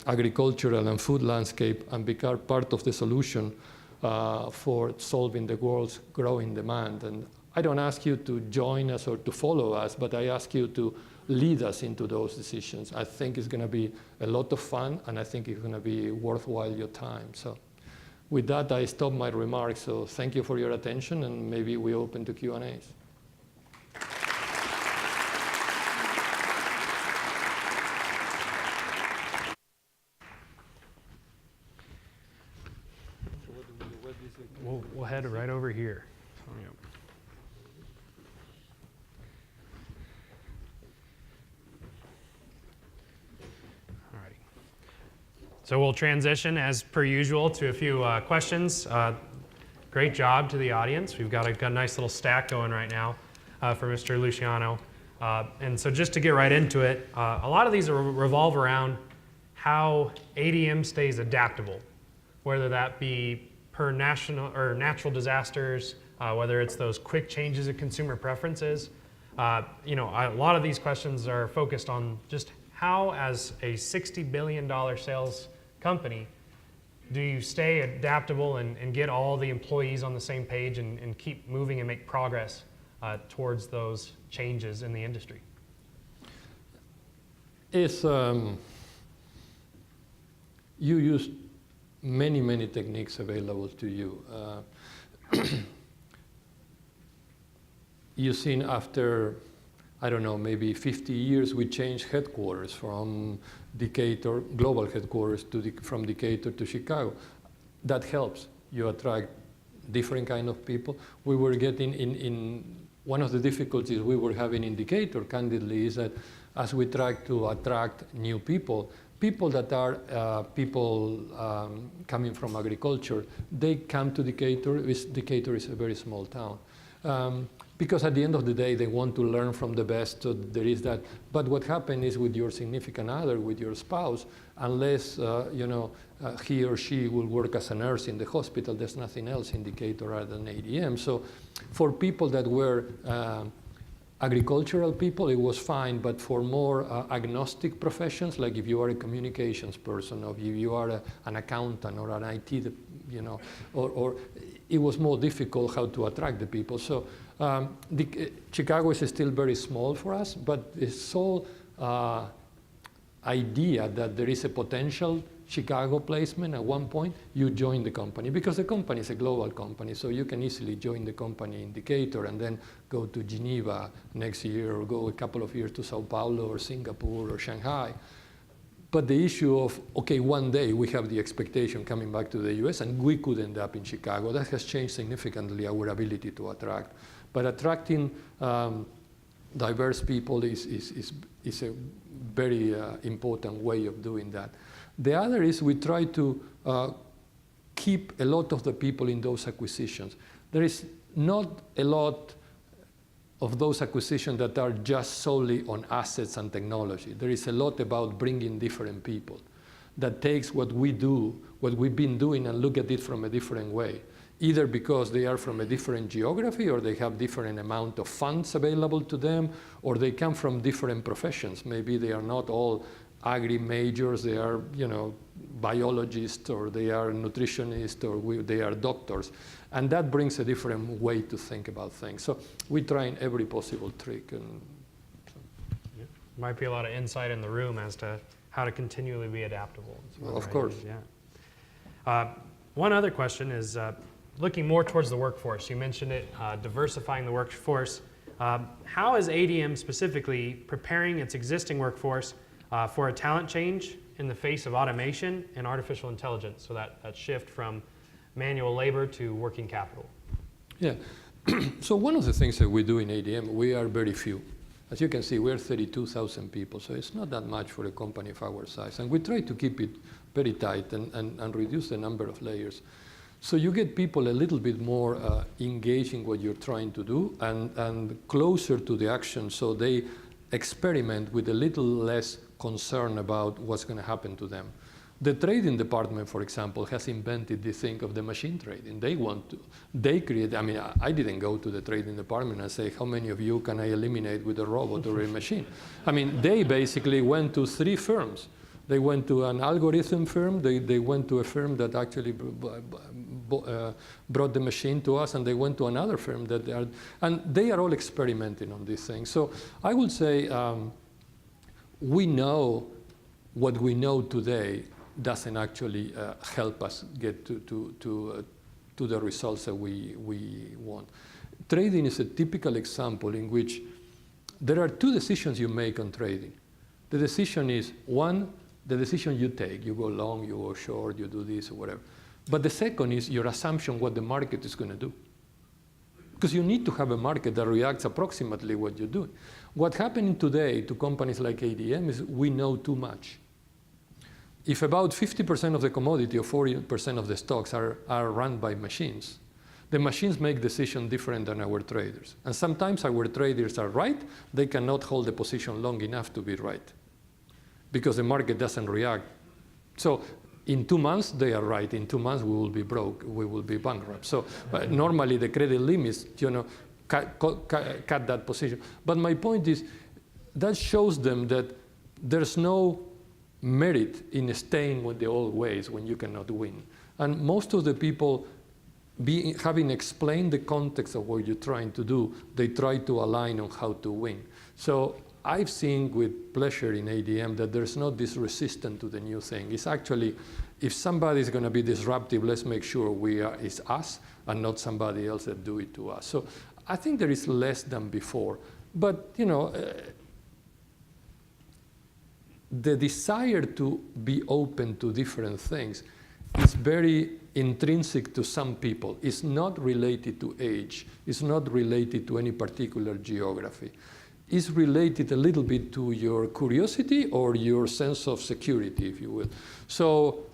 agricultural and food landscape and become part of the solution for solving the world's growing demand. And I don't ask you to join us or to follow us, but I ask you to lead us into those decisions. I think it's going to be a lot of fun, and I think it's going to be worthwhile your time. So with that, I stop my remarks. So thank you for your attention, and maybe we open to Q&As. We'll head right over here. Yep. All right. So we'll transition, as per usual, to a few questions. Great job to the audience. We've got a nice little stack going right now for Mr. Luciano. And so just to get right into it, a lot of these revolve around how ADM stays adaptable, whether that be per national or natural disasters, whether it's those quick changes in consumer preferences. A lot of these questions are focused on just how, as a $60 billion sales company, do you stay adaptable and get all the employees on the same page and keep moving and make progress towards those changes in the industry? It's, you use many techniques available to you. You've seen after, I don't know, maybe 50 years, we changed headquarters from Decatur, global headquarters, from Decatur to Chicago. That helps. You attract different kind of people. We were getting in one of the difficulties we were having in Decatur, candidly, is that as we try to attract new people that are coming from agriculture, they come to Decatur. Decatur is a very small town. Because at the end of the day, they want to learn from the best, so there is that. But what happens is with your significant other, with your spouse, unless he or she will work as a nurse in the hospital, there's nothing else in Decatur other than ADM. So for people that were agricultural people, it was fine, but for more agnostic professions, like if you are a communications person, or if you are an accountant or an IT, or it was more difficult how to attract the people. So Chicago is still very small for us, but this whole idea that there is a potential Chicago placement at one point, you join the company, because the company is a global company, so you can easily join the company in Decatur and then go to Geneva next year, or go a couple of years to Sao Paulo or Singapore or Shanghai. But the issue of, okay, one day we have the expectation coming back to the US and we could end up in Chicago, that has changed significantly our ability to attract. But attracting diverse people is a very important way of doing that. The other is we try to keep a lot of the people in those acquisitions. There is not a lot of those acquisitions that are just solely on assets and technology. There is a lot about bringing different people that takes what we do, what we've been doing, and look at it from a different way, either because they are from a different geography, or they have different amount of funds available to them, or they come from different professions. Maybe they are not all agri majors, they are biologists, or they are nutritionists, or they are doctors. And that brings a different way to think about things. So we try in every possible trick. And so. Yeah. Might be a lot of insight in the room as to how to continually be adaptable. Well, of course. Yeah. One other question is looking more towards the workforce. You mentioned it, diversifying the workforce. How is ADM specifically preparing its existing workforce for a talent change in the face of automation and artificial intelligence, so that shift from manual labor to working capital? Yeah. So one of the things that we do in ADM, we are very few. As you can see, we're 32,000 people, so it's not that much for a company of our size. And we try to keep it very tight and reduce the number of layers. So you get people a little bit more engaged in what you're trying to do and closer to the action, so they experiment with a little less concern about what's going to happen to them. The trading department, for example, has invented the thing of the machine trading. They create, I mean, I didn't go to the trading department and say, how many of you can I eliminate with a robot or a machine? I mean, they basically went to 3 firms. They went to an algorithm firm, they went to a firm that actually brought the machine to us, and they went to another firm and they are all experimenting on these things. So I would say we know what we know today doesn't actually help us get to the results that we want. Trading is a typical example in which there are 2 decisions you make on trading. The decision is, one, the decision you take. You go long, you go short, you do this or whatever. But the second is your assumption what the market is going to do. Because you need to have a market that reacts approximately what you're doing. What happening today to companies like ADM is we know too much. If about 50% of the commodity or 40% of the stocks are run by machines, the machines make decisions different than our traders. And sometimes our traders are right. They cannot hold the position long enough to be right because the market doesn't react. So in 2 months, they are right. In 2 months, we will be broke. We will be bankrupt. So normally, the credit limits, cut that position. But my point is, that shows them that there's no merit in staying with the old ways when you cannot win. And most of the people, having explained the context of what you're trying to do, they try to align on how to win. So I've seen with pleasure in ADM that there's not this resistance to the new thing. It's actually, if somebody is going to be disruptive, let's make sure it's us and not somebody else that do it to us. So I think there is less than before. But, the desire to be open to different things is very intrinsic to some people. It's not related to age. It's not related to any particular geography. Is related a little bit to your curiosity or your sense of security, if you will. So,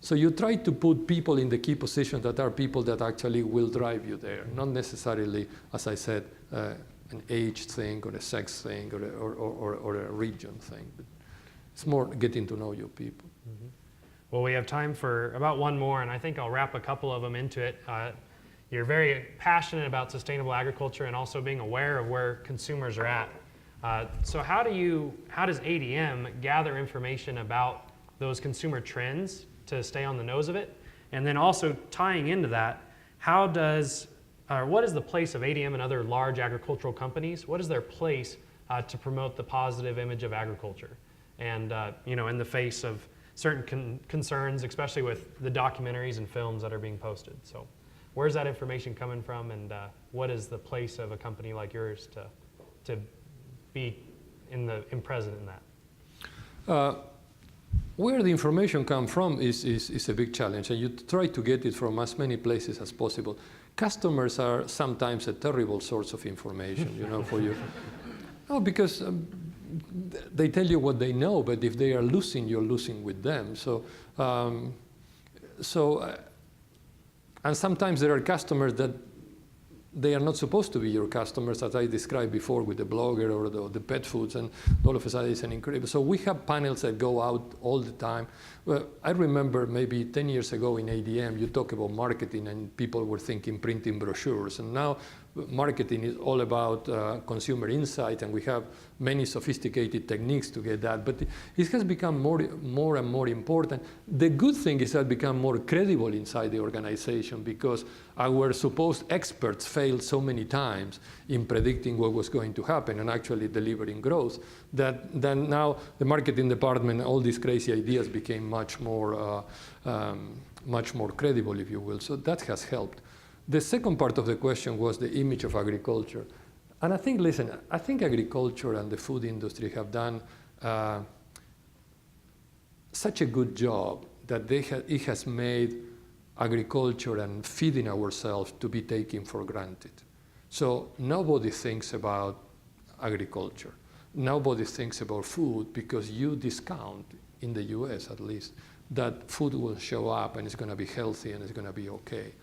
so you try to put people in the key positions that are people that actually will drive you there, not necessarily, as I said, an age thing or a sex thing or a region thing. But it's more getting to know your people. Mm-hmm. Well, we have time for about one more, and I think I'll wrap a couple of them into it. You're very passionate about sustainable agriculture and also being aware of where consumers are at. So how does ADM gather information about those consumer trends to stay on the nose of it? And then also tying into that, what is the place of ADM and other large agricultural companies? What is their place to promote the positive image of agriculture? And in the face of certain concerns, especially with the documentaries and films that are being posted. So where's that information coming from, and what is the place of a company like yours to be present in that? Where the information comes from is a big challenge, and you try to get it from as many places as possible. Customers are sometimes a terrible source of information, for you. No, because they tell you what they know, but if they are losing, you're losing with them. And sometimes there are customers that they are not supposed to be your customers, as I described before with the blogger or the pet foods, and all of a sudden it's an incredible. So we have panels that go out all the time. Well, I remember maybe 10 years ago in ADM, you talk about marketing and people were thinking printing brochures. And now marketing is all about consumer insight, and we have many sophisticated techniques to get that. But it has become more and more important. The good thing is that it become more credible inside the organization because our supposed experts failed so many times in predicting what was going to happen and actually delivering growth that then now the marketing department, all these crazy ideas became much more credible, if you will. So that has helped. The second part of the question was the image of agriculture. And I think agriculture and the food industry have done such a good job that it has made agriculture and feeding ourselves to be taken for granted. So nobody thinks about agriculture. Nobody thinks about food because you discount, in the US at least, that food will show up and it's going to be healthy and it's going to be okay.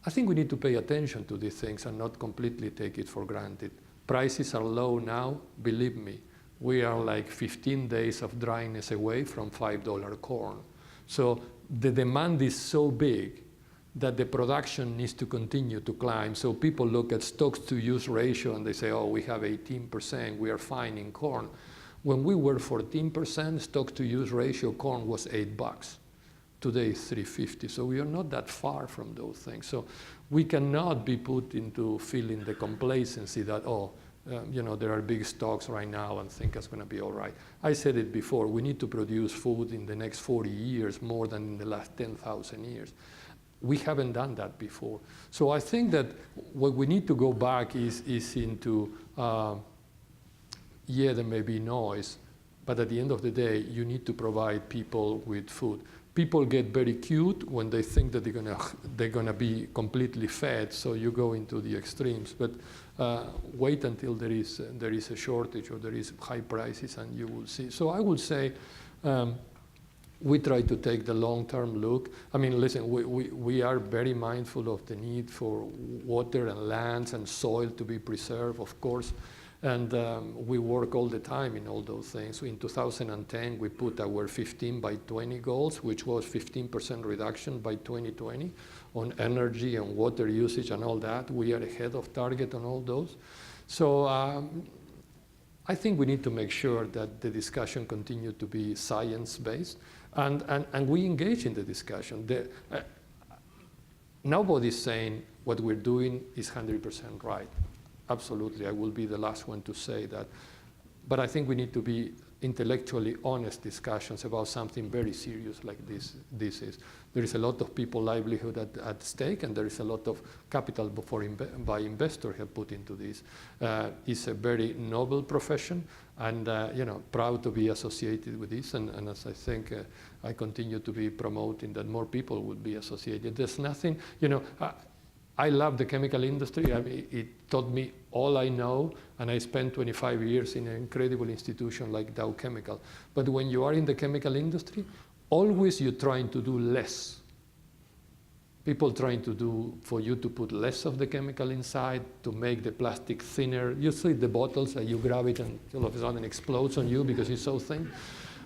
I think we need to pay attention to these things and not completely take it for granted. Prices are low now, believe me. We are like 15 days of dryness away from $5 corn. So the demand is so big that the production needs to continue to climb. So people look at stocks to use ratio and they say, oh, we have 18%, we are fine in corn. When we were 14%, stocks to use ratio corn was $8. Today is $3.50, so we are not that far from those things. So we cannot be put into feeling the complacency that, there are big stocks right now and think it's going to be all right. I said it before, we need to produce food in the next 40 years more than in the last 10,000 years. We haven't done that before. So I think that what we need to go back is into, there may be noise, but at the end of the day, you need to provide people with food. people get very cute when they think that they're gonna be completely fed, so you go into the extremes. But wait until there is a shortage or there is high prices, and you will see. So I would say we try to take the long-term look. I mean, listen, we are very mindful of the need for water and lands and soil to be preserved, of course. And we work all the time in all those things. In 2010, we put our 15 by 20 goals, which was 15% reduction by 2020 on energy and water usage and all that. We are ahead of target on all those. So I think we need to make sure that the discussion continue to be science-based, and we engage in the discussion. Nobody's saying what we're doing is 100% right. Absolutely, I will be the last one to say that. But I think we need to be intellectually honest discussions about something very serious like this is. There is a lot of people livelihood at stake, and there is a lot of capital by investors have put into this. It's a very noble profession, and proud to be associated with this. And as I think I continue to be promoting that more people would be associated. There's nothing, I love the chemical industry. I mean, it taught me all I know, and I spent 25 years in an incredible institution like Dow Chemical. But when you are in the chemical industry, always you're trying to do less. People trying to do for you to put less of the chemical inside, to make the plastic thinner. You see the bottles that you grab it and all of a sudden explodes on you because it's so thin.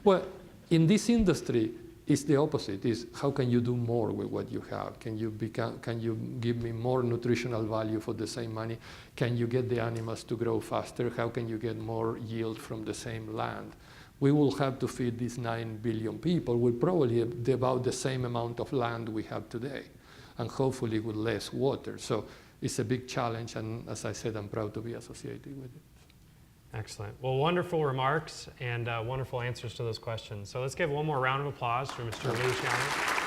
Well, in this industry, it's the opposite. Is how can you do more with what you have? Can you give me more nutritional value for the same money? Can you get the animals to grow faster? How can you get more yield from the same land? We will have to feed these 9 billion people with probably about the same amount of land we have today, and hopefully with less water. So it's a big challenge, and as I said, I'm proud to be associated with it. Excellent. Well, wonderful remarks and wonderful answers to those questions. So let's give one more round of applause for Mr. Luciano.